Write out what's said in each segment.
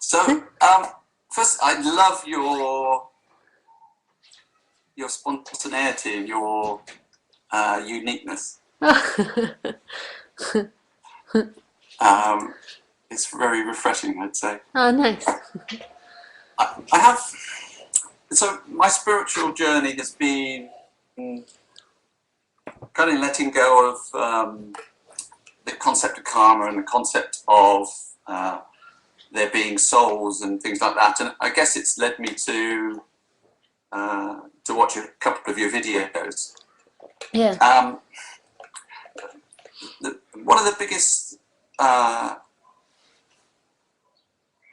So, first, I love your spontaneity and your uniqueness. It's very refreshing, I'd say. Oh, nice. I have. So, my spiritual journey has been kind of letting go of the concept of karma and the concept of there being souls and things like that. And I guess it's led me to watch a couple of your videos. Yeah. One of the biggest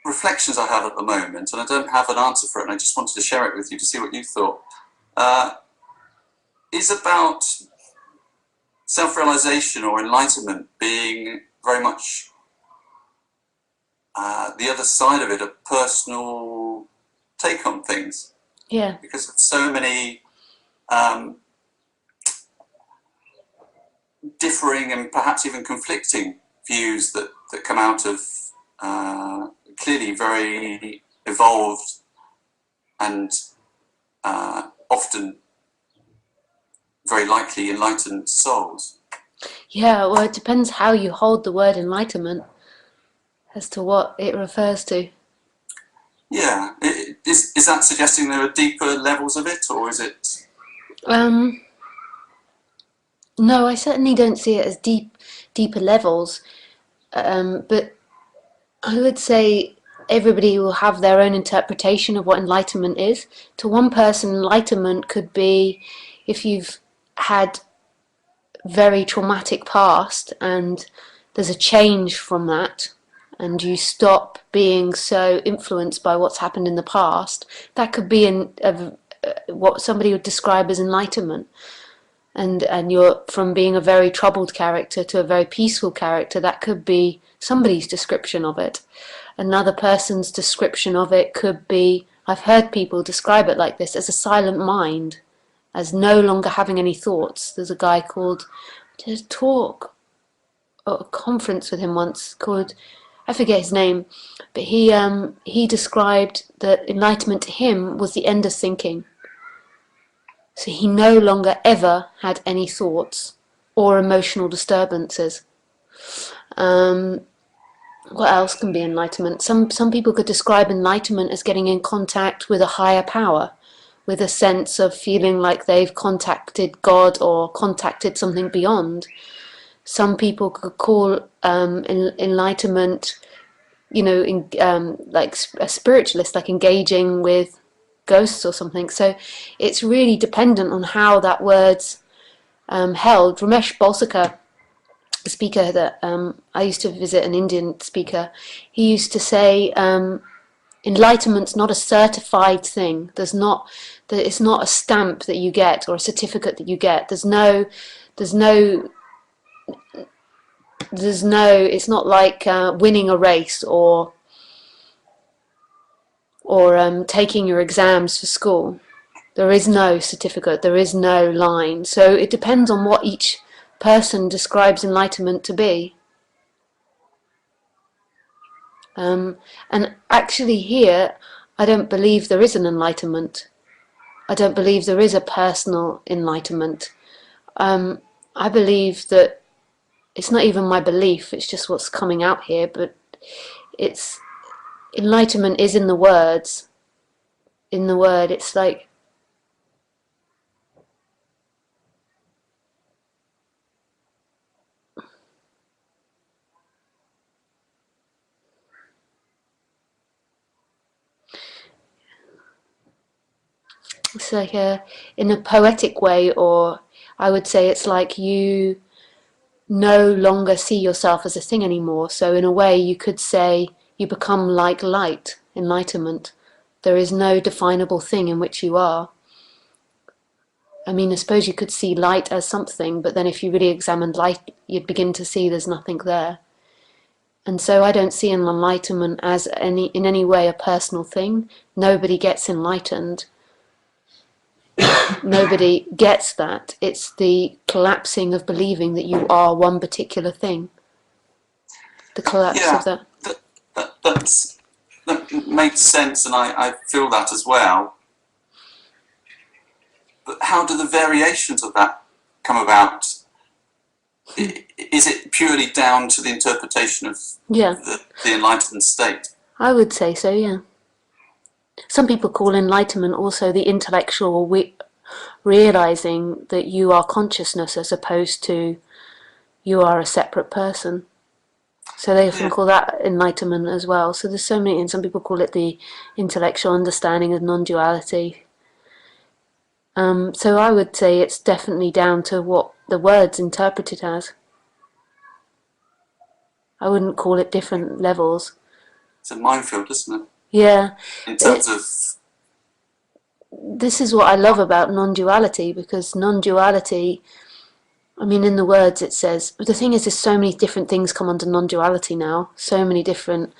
reflections I have at the moment, and I don't have an answer for it, and I just wanted to share it with you to see what you thought, is about self-realization or enlightenment being very much the other side of it, a personal take on things. Yeah. Because of so many differing and perhaps even conflicting views that come out of clearly very evolved and often very likely enlightened souls. Yeah, well, it depends how you hold the word enlightenment as to what it refers to. Yeah, is that suggesting there are deeper levels of it, or is it? No, I certainly don't see it as deeper levels, but I would say everybody will have their own interpretation of what enlightenment is. To one person, enlightenment could be if you've had very traumatic past and there's a change from that and you stop being so influenced by what's happened in the past. That could be what somebody would describe as enlightenment. And you're from being a very troubled character to a very peaceful character. That could be somebody's description of it. Another person's description of it could be, I've heard people describe it like this, as a silent mind, as no longer having any thoughts. There's a guy called, I did a talk at a conference with him once called, I forget his name, but he described that enlightenment to him was the end of thinking. So he no longer ever had any thoughts or emotional disturbances. What else can be enlightenment? Some people could describe enlightenment as getting in contact with a higher power, with a sense of feeling like they've contacted God or contacted something beyond. Some people could call enlightenment, like a spiritualist, like engaging with ghosts or something. So it's really dependent on how that word's held. Ramesh Balsekar, a speaker that I used to visit, an Indian speaker, he used to say enlightenment's not a certified thing. It's not a stamp that you get or a certificate that you get. It's not like winning a race or taking your exams for school. There is no certificate, there is no line. So it depends on what each person describes enlightenment to be. And actually here, I don't believe there is an enlightenment. I don't believe there is a personal enlightenment. I believe that it's not even my belief, it's just what's coming out here, but enlightenment is in the words. In the word, it's like in a poetic way, or I would say it's like you no longer see yourself as a thing anymore. So in a way you could say you become like light, enlightenment. There is no definable thing in which you are. I mean, I suppose you could see light as something, but then if you really examined light, you'd begin to see there's nothing there. And so I don't see enlightenment as in any way a personal thing. Nobody gets enlightened. Nobody gets that. It's the collapsing of believing that you are one particular thing. The collapse of that. That it makes sense, and I feel that as well. But how do the variations of that come about? Is it purely down to the interpretation of the enlightened state? I would say so, yeah. Some people call enlightenment also the intellectual realizing that you are consciousness as opposed to you are a separate person. So they often call that enlightenment as well. So there's so many, and some people call it the intellectual understanding of non-duality. So I would say it's definitely down to what the words interpret it as. I wouldn't call it different levels. It's a minefield, isn't it? Yeah. In terms of... This is what I love about non-duality, because non-duality, I mean, in the words it says, but the thing is, there's so many different things come under non-duality now, so many different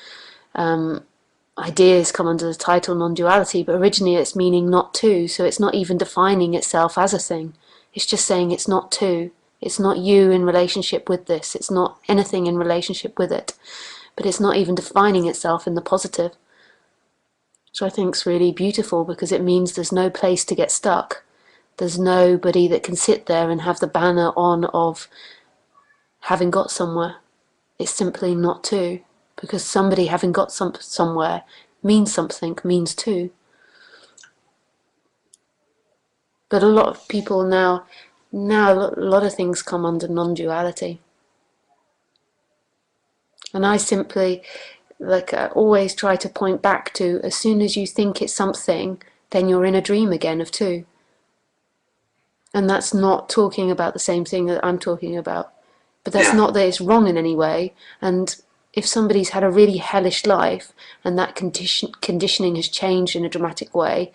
ideas come under the title non-duality, but originally it's meaning not two, so it's not even defining itself as a thing. It's just saying it's not two. It's not you in relationship with this. It's not anything in relationship with it. But it's not even defining itself in the positive. Which I think is really beautiful, because it means there's no place to get stuck. There's nobody that can sit there and have the banner on of having got somewhere. It's simply not two. Because somebody having got somewhere means something, means two. But a lot of people now a lot of things come under non-duality. And I simply, always try to point back to, as soon as you think it's something, then you're in a dream again of two. And that's not talking about the same thing that I'm talking about. But that's not that it's wrong in any way. And if somebody's had a really hellish life and that conditioning has changed in a dramatic way,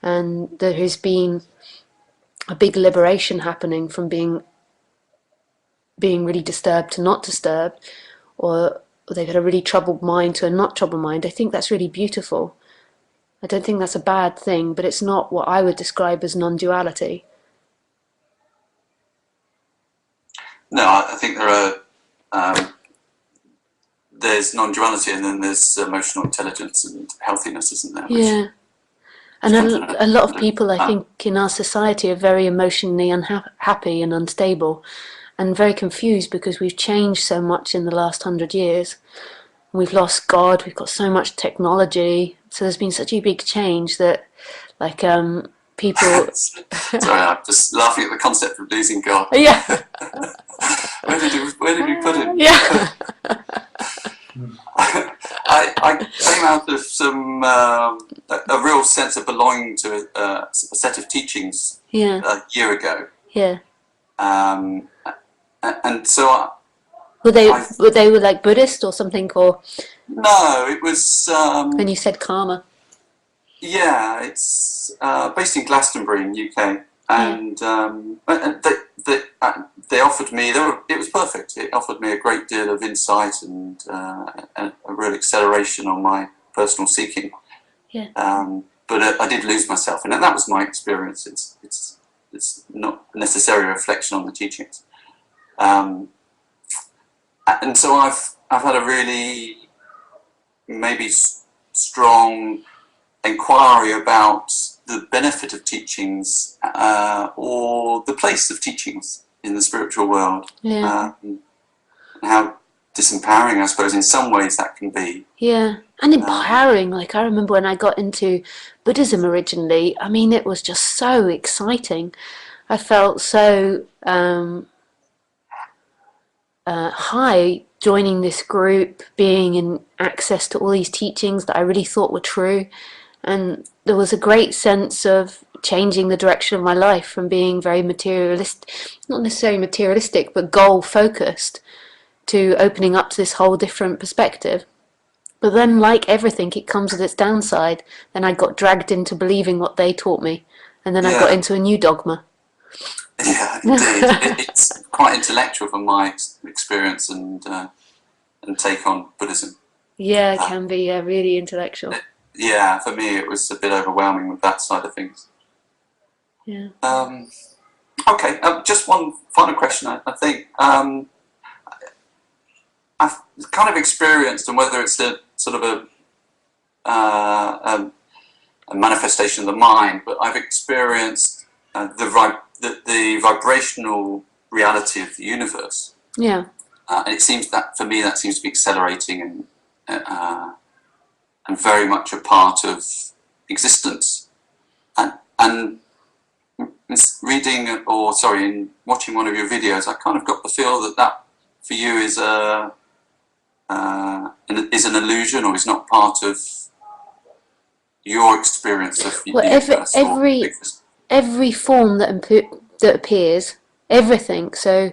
and there has been a big liberation happening from being really disturbed to not disturbed, or they've had a really troubled mind to a not troubled mind, I think that's really beautiful. I don't think that's a bad thing, but it's not what I would describe as non-duality. No, I think there are... there's non-duality, and then there's emotional intelligence and healthiness, isn't there? Yeah. And a lot of people, I think, in our society are very emotionally unhappy and unstable, and very confused, because we've changed so much in the last 100 years. We've lost God, we've got so much technology, so there's been such a big change that, people... Sorry, I'm just laughing at the concept of losing God. Yeah. Where did we put him? Yeah. I came out of a real sense of belonging to a set of teachings a year ago. Yeah. And so were they like Buddhist or something, or? No, it was. And you said karma. Yeah, it's based in Glastonbury in UK, and they offered me. It was perfect. It offered me a great deal of insight and a real acceleration on my personal seeking. Yeah. But I did lose myself, and that was my experience. It's not necessarily a reflection on the teachings. And so I've had a really maybe strong inquiry about the benefit of teachings or the place of teachings in the spiritual world. Yeah. And how disempowering, I suppose, in some ways that can be. Yeah, and empowering. Like, I remember when I got into Buddhism originally, I mean, it was just so exciting. I felt so high joining this group, being in access to all these teachings that I really thought were true. And there was a great sense of changing the direction of my life from being very materialistic, not necessarily materialistic, but goal-focused, to opening up to this whole different perspective. But then, like everything, it comes with its downside. Then I got dragged into believing what they taught me, and then I got into a new dogma. Yeah, indeed. It's quite intellectual from my experience and take on Buddhism. Yeah, it can be really intellectual. Yeah, for me it was a bit overwhelming with that side of things. Yeah. Okay, just one final question, I think. I've kind of experienced, and whether it's a sort of a manifestation of the mind, but I've experienced the vibrational reality of the universe. Yeah. And it seems that, for me, that seems to be accelerating and very much a part of existence. And reading, in watching one of your videos, I kind of got the feel that for you is an illusion, or is not part of your experience of the universe. Every form that appears, everything. So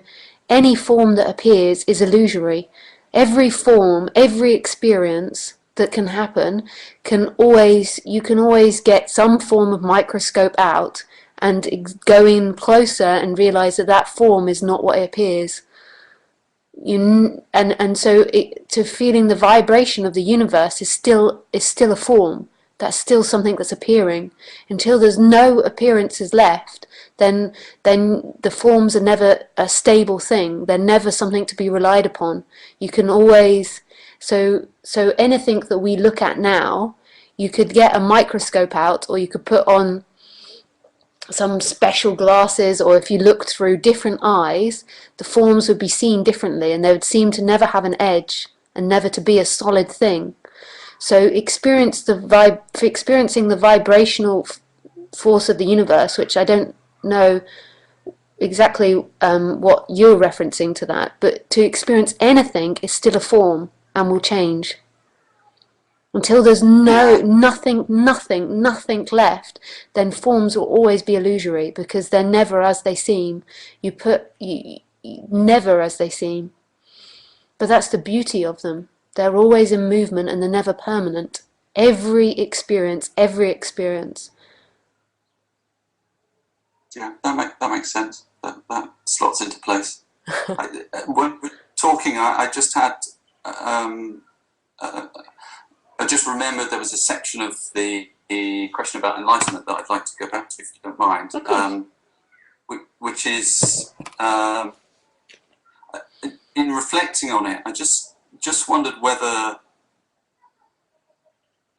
any form that appears is illusory. Every form, every experience that can happen you can always get some form of microscope out and go in closer and realize that form is not what it appears. So to feeling the vibration of the universe is still a form. That's still something that's appearing. Until there's no appearances left, then the forms are never a stable thing. They're never something to be relied upon. You can always so anything that we look at now, you could get a microscope out, or you could put on some special glasses, or if you looked through different eyes, the forms would be seen differently, and they would seem to never have an edge and never to be a solid thing. So for experiencing the vibrational force of the universe, which I don't know exactly what you're referencing to that, but to experience anything is still a form and will change. Until there's nothing left, then forms will always be illusory, because they're never as they seem. Never as they seem. But that's the beauty of them. They're always in movement, and they're never permanent. Every experience. Yeah, that makes sense. That slots into place. When we're talking, I just had. I just remembered there was a section of the question about enlightenment that I'd like to go back to, if you don't mind. Okay. Which is, in reflecting on it, I just wondered whether,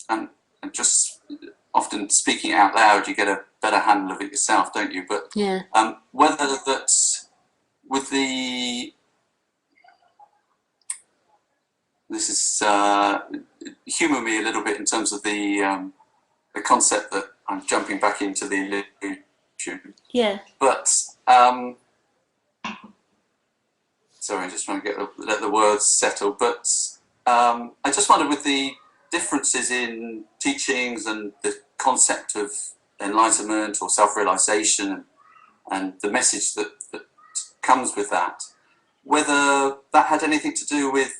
and just often speaking out loud, you get a better handle of it yourself, don't you? But yeah. Whether that's with the, this is humour me a little bit in terms of the concept that I'm jumping back into the illusion. Yeah. But sorry, I'm just trying to let the words settle. But I just wondered, with the differences in teachings and the concept of enlightenment or self-realization and the message that comes with that, whether that had anything to do with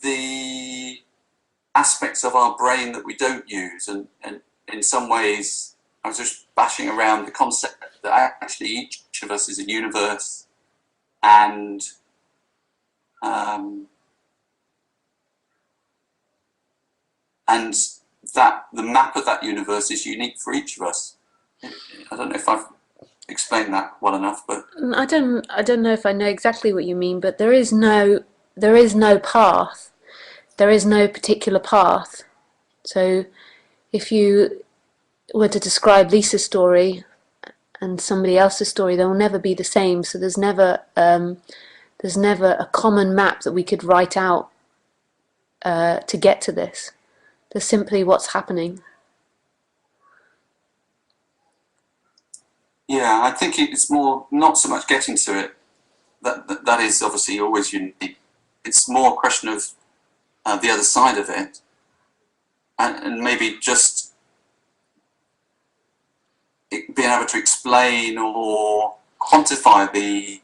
the aspects of our brain that we don't use, and in some ways I was just bashing around the concept that actually each of us is a universe, and that the map of that universe is unique for each of us. I don't know if I've explained that well enough, but I don't know if I know exactly what you mean, but there is no path. There is no particular path. So if you were to describe Lisa's story and somebody else's story, they will never be the same. So there's never a common map that we could write out to get to this. There's simply what's happening. yeah, I think it's more not so much getting to it. That is obviously always unique. It's more a question of the other side of it, and maybe just being able to explain or quantify the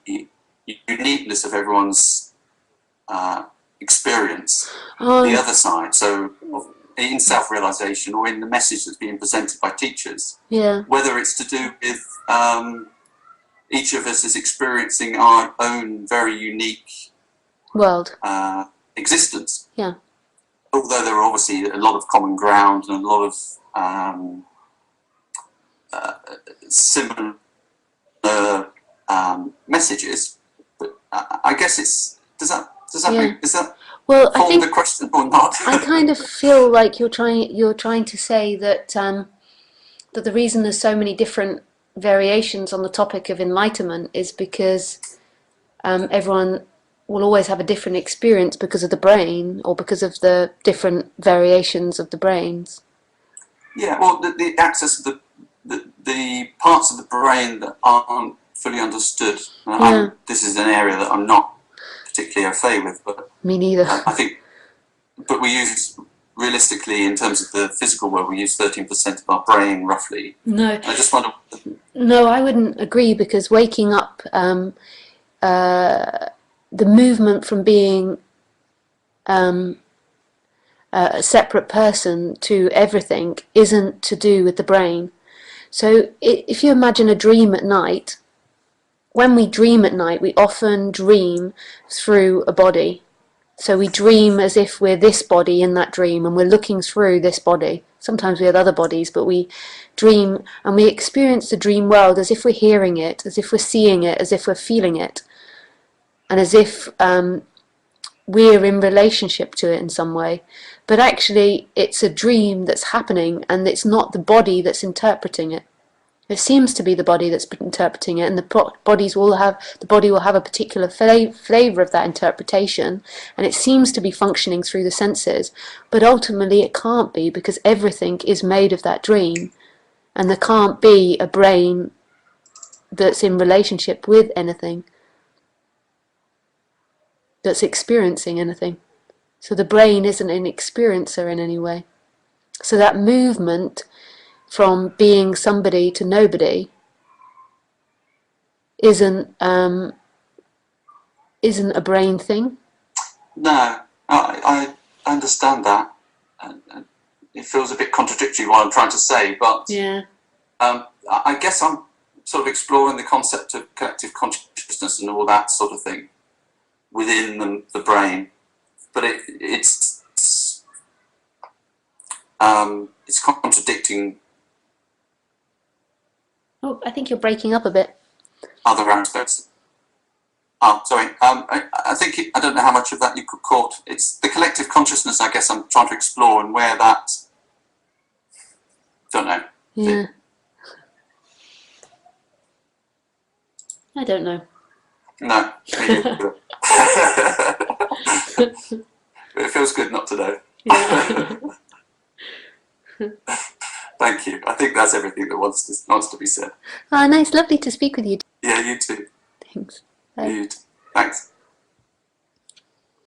uniqueness of everyone's experience, the other side. So in self-realization, or in the message that's being presented by teachers, Yeah. whether it's to do with each of us is experiencing our own very unique World. existence. Yeah. Although there are obviously a lot of common ground and a lot of similar messages, but I guess it's does that Yeah. make, is that Well, I form think the question or not? I kind of feel like you're trying to say that that the reason there's so many different variations on the topic of enlightenment is because everyone will always have a different experience because of the brain or because of the different variations of the brains. Yeah, well, the access of the parts of the brain that aren't fully understood. Yeah. This is an area that I'm not particularly au fait with, but Me neither. I think, but we use, realistically, in terms of the physical world, we use 13% of our brain, roughly. No, And I just wonder... no, I wouldn't agree because waking up, the movement from being a separate person to everything isn't to do with the brain. So if you imagine a dream at night, when we dream at night, we often dream through a body. So we dream as if we're this body in that dream and we're looking through this body. Sometimes we have other bodies, but we dream and we experience the dream world as if we're hearing it, as if we're seeing it, as if we're feeling it, and as if we're in relationship to it in some way. But actually, it's a dream that's happening and it's not the body that's interpreting it. It seems to be the body that's interpreting it, and the body will have a particular flavour of that interpretation, and it seems to be functioning through the senses. But ultimately, it can't be because everything is made of that dream, and there can't be a brain that's in relationship with anything, that's experiencing anything. So the brain isn't an experiencer in any way. So that movement from being somebody to nobody isn't a brain thing. No, I understand that. And it feels a bit contradictory what I'm trying to say, but Yeah. I guess I'm sort of exploring the concept of collective consciousness and all that sort of thing within the brain. But it's contradicting Oh, I think you're breaking up a bit. other aspects. Oh, sorry. I think I don't know how much of that you could caught. It's the collective consciousness, I guess, I'm trying to explore and where that. Don't know. Yeah. I don't know. No. Me neither. It feels good not to know. Yeah. Thank you. I think that's everything that wants to be said. Oh, nice. Lovely to speak with you. Yeah, you too. Thanks. Bye. You too. Thanks.